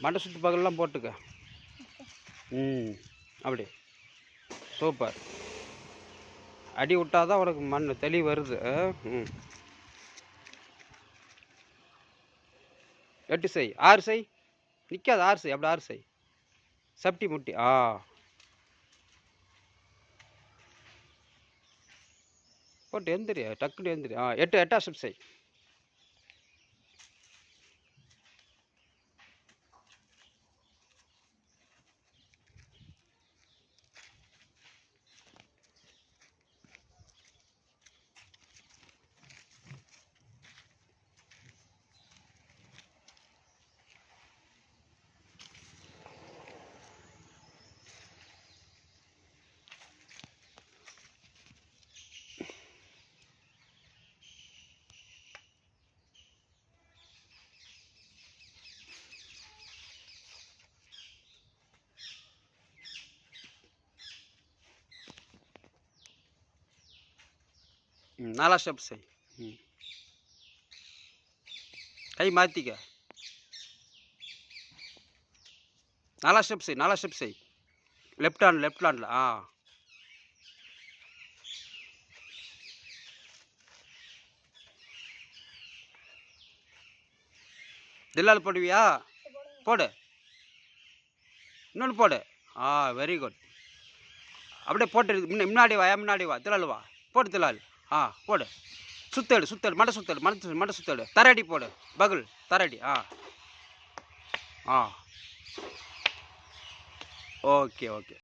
மண்டை சுற்று பகல்லாம் போட்டுக்க. அப்படி சூப்பர். அடி விட்டாதான் உனக்கு மண் தெளி வருது. 8 செய், 6 செய், நிற்காது 6 செய், அப்படி 6 செய், சப்டி முட்டி. போட்டு எந்திரி, டக்குன்னு எந்திரி. 8 ஸ்டெப் செய். நாலாம் ஸ்டெப் செய். கை மாற்றிக்க. 4 ஸ்டெப் செய், 4 ஸ்டெப் செய். Left handle. தில்லால் போடுவியா? போடு. இன்னொன்று போடு. Very good. அப்படியே போட்டு முன்னாடி வா தில்லால் வா. போடு தில்லால். போடு. சுத்தேடு மண்டை சுத்தேடு. தரடி போடு. பகுல் தரடி. ஓகே.